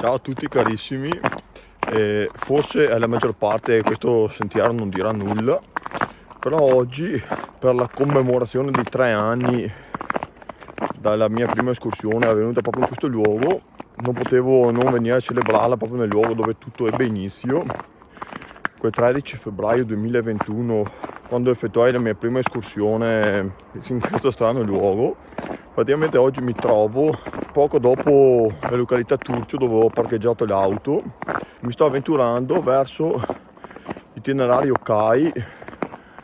Ciao a tutti carissimi, forse alla maggior parte questo sentiero non dirà nulla, però oggi per la commemorazione di 3 anni dalla mia prima escursione avvenuta proprio in questo luogo, non potevo non venire a celebrarla proprio nel luogo dove tutto ebbe inizio, quel 13 febbraio 2021, quando effettuai la mia prima escursione in questo strano luogo. Praticamente oggi mi trovo poco dopo la località Turcio dove ho parcheggiato l'auto. Mi sto avventurando verso l'itinerario CAI,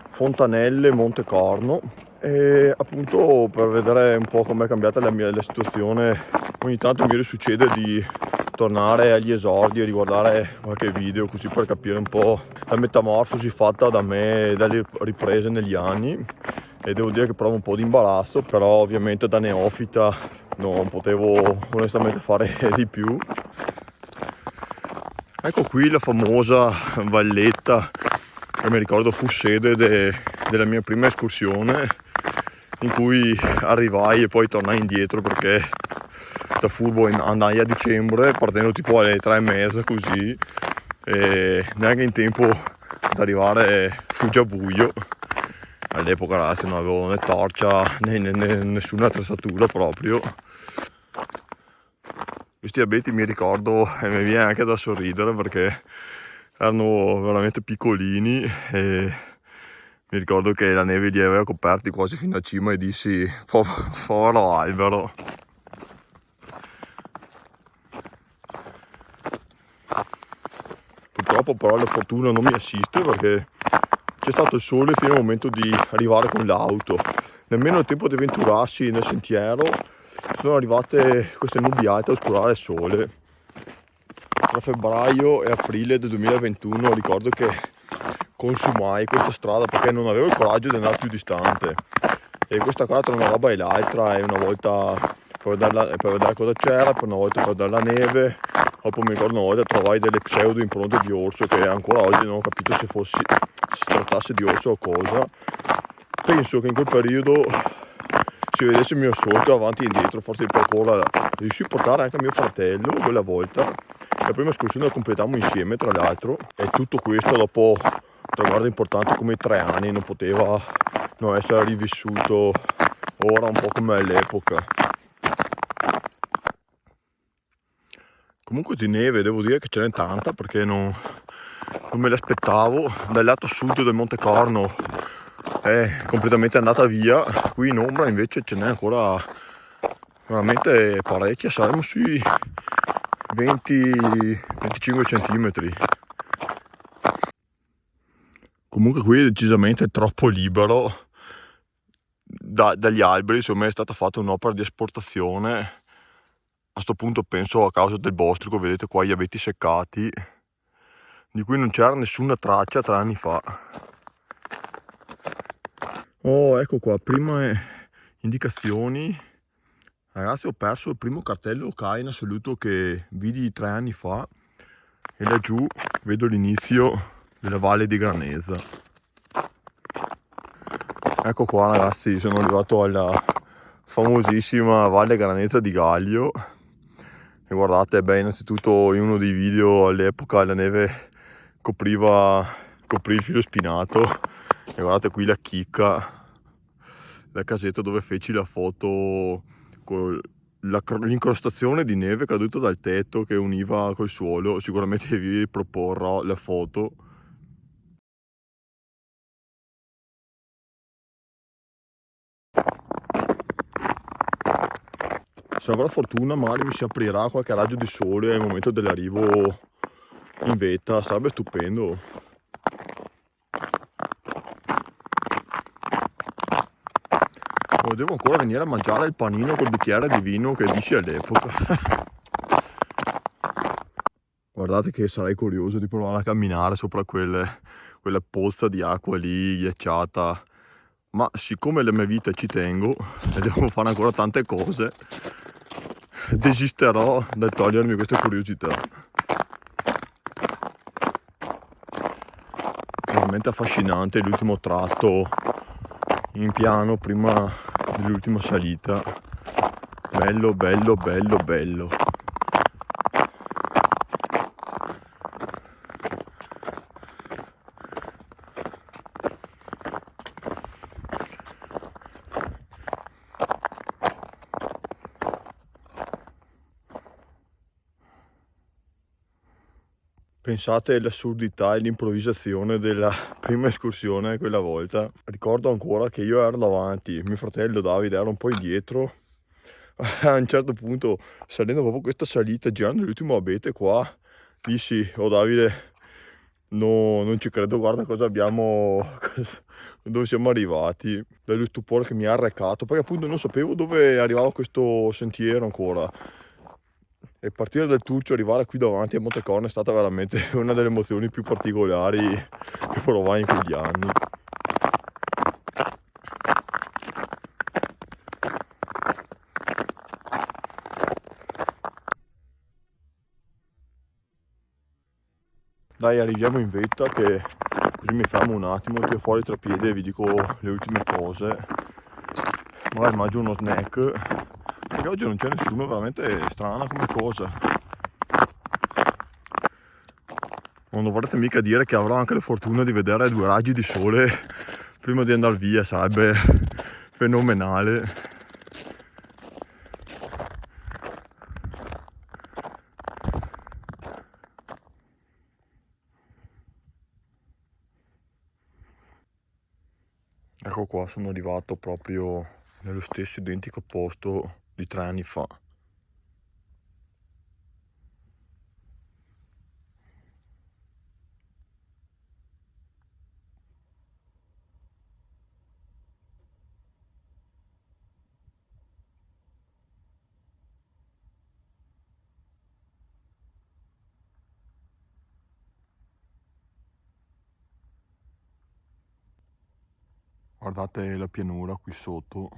Fontanelle, Montecorno, e appunto per vedere un po' com'è cambiata la situazione. Ogni tanto mi risuccede di tornare agli esordi e riguardare qualche video così per capire un po' la metamorfosi fatta da me dalle riprese negli anni, e devo dire che provo un po' di imbarazzo, però ovviamente da neofita non potevo onestamente fare di più. Ecco qui la famosa valletta che mi ricordo fu sede della mia prima escursione, in cui arrivai e poi tornai indietro perché da furbo andai a dicembre partendo tipo alle 3:30 così, e neanche in tempo ad arrivare fu già buio. All'epoca ragazzi non avevo né torcia né nessuna attrezzatura proprio. Questi abeti mi ricordo e mi viene anche da sorridere perché erano veramente piccolini, e mi ricordo che la neve li aveva coperti quasi fino a cima e dissi povero albero. Purtroppo però la fortuna non mi assiste perché c'è stato il sole fino al momento di arrivare con l'auto, nemmeno il tempo di avventurarsi nel sentiero sono arrivate queste nubiate a oscurare il sole. Tra febbraio e aprile del 2021 ricordo che consumai questa strada perché non avevo il coraggio di andare più distante, e questa qua tra una roba e l'altra, e una volta per vedere cosa c'era, per una volta per vedere la neve, dopo mi ricordo una volta trovai delle pseudo impronte di orso che ancora oggi non ho capito se si trattasse di orso o cosa. Penso che in quel periodo si vedesse il mio solco avanti e indietro, forse il percorso riuscì a portare anche mio fratello quella volta. La prima escursione la completammo insieme tra l'altro, e tutto questo dopo traguardo importante come i 3 anni non poteva non essere rivissuto ora un po' come all'epoca. Comunque di neve devo dire che ce n'è tanta perché non me l'aspettavo. Dal lato sud del Montecorno è completamente andata via, qui in ombra invece ce n'è ancora veramente parecchia, saremo sui 20-25 centimetri. Comunque qui è decisamente troppo libero dagli alberi, secondo me è stata fatta un'opera di esportazione. A sto punto penso a causa del bostrico, vedete qua gli abeti seccati, di cui non c'era nessuna traccia 3 anni fa. Oh, ecco qua, prime indicazioni. Ragazzi, ho perso il primo cartello CAI in assoluto che vidi 3 anni fa, e laggiù vedo l'inizio della valle di Granesa. Ecco qua ragazzi, sono arrivato alla famosissima valle Granesa di Gaglio, e guardate, beh, innanzitutto in uno dei video all'epoca la neve coprì il filo spinato, e guardate qui la chicca, la casetta dove feci la foto con l'incrostazione di neve caduta dal tetto che univa col suolo. Sicuramente vi proporrò la foto. Se avrò fortuna magari mi si aprirà qualche raggio di sole al momento dell'arrivo in vetta, sarebbe stupendo. Devo ancora venire a mangiare il panino col bicchiere di vino che dissi all'epoca. Guardate che sarei curioso di provare a camminare sopra quella pozza di acqua lì ghiacciata, ma siccome la mia vita ci tengo e devo fare ancora tante cose, desisterò dal togliermi questa curiosità. Veramente affascinante l'ultimo tratto in piano prima dell'ultima salita, bello bello bello bello. Pensate all'assurdità e l'improvvisazione della prima escursione quella volta. Ricordo ancora che io ero davanti, mio fratello Davide era un po' indietro. A un certo punto, salendo proprio questa salita, girando l'ultimo abete qua, dissi: "Oh Davide, no, non ci credo, guarda cosa abbiamo, dove siamo arrivati", dallo stupore che mi ha arrecato, perché appunto non sapevo dove arrivava questo sentiero ancora. E partire dal Turcio e arrivare qui davanti a Montecorno è stata veramente una delle emozioni più particolari che provai in quegli anni. Dai, arriviamo in vetta che così mi fermo un attimo, tiro fuori il treppiede e vi dico le ultime cose. Magari mangio uno snack, perché oggi non c'è nessuno, veramente strana come cosa. Non dovrete mica dire che avrò anche la fortuna di vedere 2 raggi di sole prima di andare via, sarebbe fenomenale. Ecco qua, sono arrivato proprio nello stesso identico posto di 3 anni fa. Guardate la pianura qui sotto.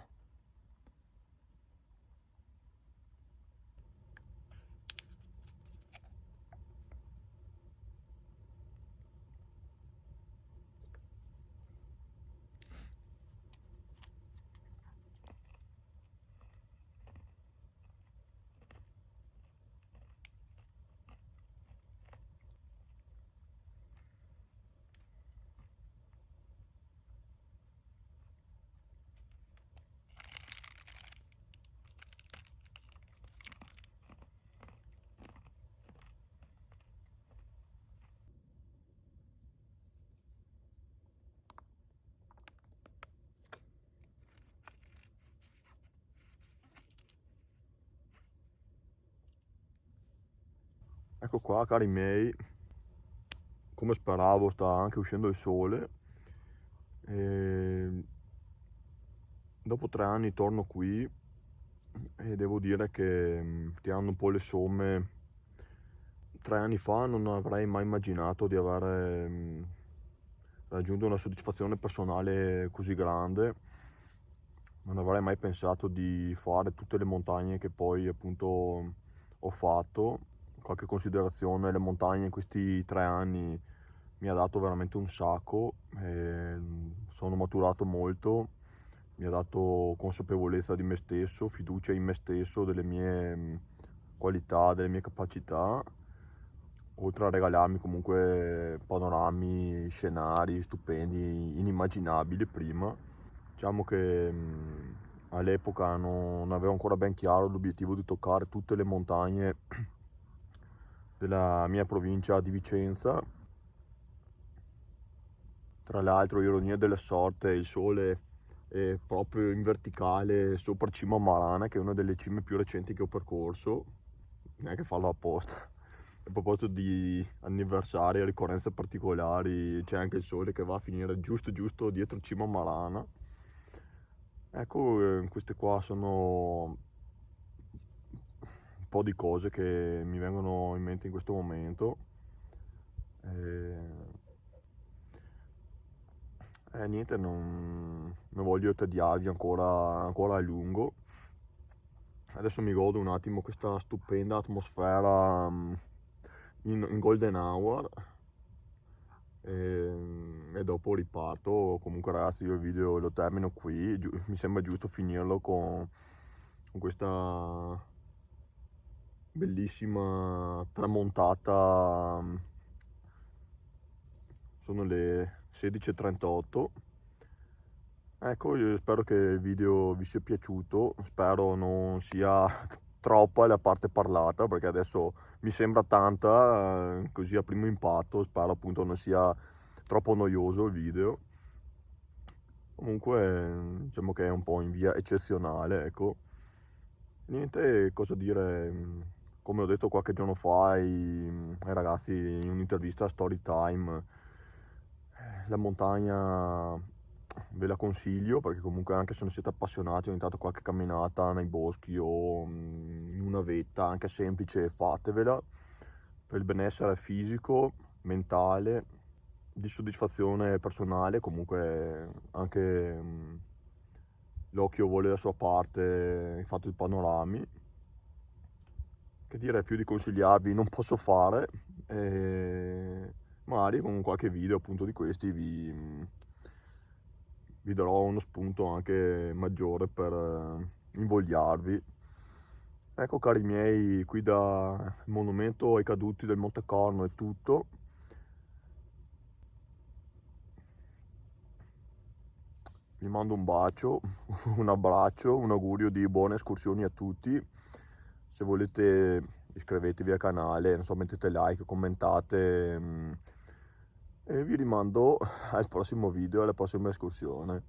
Ecco qua, cari miei, come speravo sta anche uscendo il sole. E dopo 3 anni torno qui e devo dire che, tirando un po' le somme, 3 anni fa non avrei mai immaginato di avere raggiunto una soddisfazione personale così grande. Non avrei mai pensato di fare tutte le montagne che poi appunto ho fatto. Qualche considerazione, le montagne in questi 3 anni mi ha dato veramente un sacco, sono maturato molto, mi ha dato consapevolezza di me stesso, fiducia in me stesso, delle mie qualità, delle mie capacità, oltre a regalarmi comunque panorami, scenari stupendi, inimmaginabili prima. Diciamo che all'epoca non avevo ancora ben chiaro l'obiettivo di toccare tutte le montagne della mia provincia di Vicenza. Tra l'altro, ironia della sorte, il sole è proprio in verticale sopra Cima Marana, che è una delle cime più recenti che ho percorso, neanche farlo apposta. A proposito di anniversari e ricorrenze particolari, c'è anche il sole che va a finire giusto giusto dietro Cima Marana. Ecco, queste qua sono un po' di cose che mi vengono in mente in questo momento. Niente, non voglio tediarvi ancora a lungo. Adesso mi godo un attimo questa stupenda atmosfera in golden hour e dopo riparto. Comunque ragazzi, io il video lo termino qui, mi sembra giusto finirlo con questa bellissima tramontata. Sono le 16:38. Ecco, io spero che il video vi sia piaciuto, spero non sia troppa la parte parlata, perché adesso mi sembra tanta, così a primo impatto, spero appunto non sia troppo noioso il video. Comunque diciamo che è un po' in via eccezionale, ecco. Niente, cosa dire, come ho detto qualche giorno fa ai ragazzi in un'intervista a Storytime, la montagna ve la consiglio, perché comunque anche se non siete appassionati, ogni tanto qualche camminata nei boschi o in una vetta, anche semplice, fatevela, per il benessere fisico, mentale, di soddisfazione personale, comunque anche l'occhio vuole la sua parte, il fatto di panorami. Che dire più di consigliarvi non posso fare, magari con qualche video appunto di questi vi darò uno spunto anche maggiore per invogliarvi. Ecco cari miei, qui da Monumento ai Caduti del Monte Corno è tutto. Vi mando un bacio, un abbraccio, un augurio di buone escursioni a tutti. Se volete iscrivetevi al canale, non so, mettete like, commentate, e vi rimando al prossimo video, alla prossima escursione.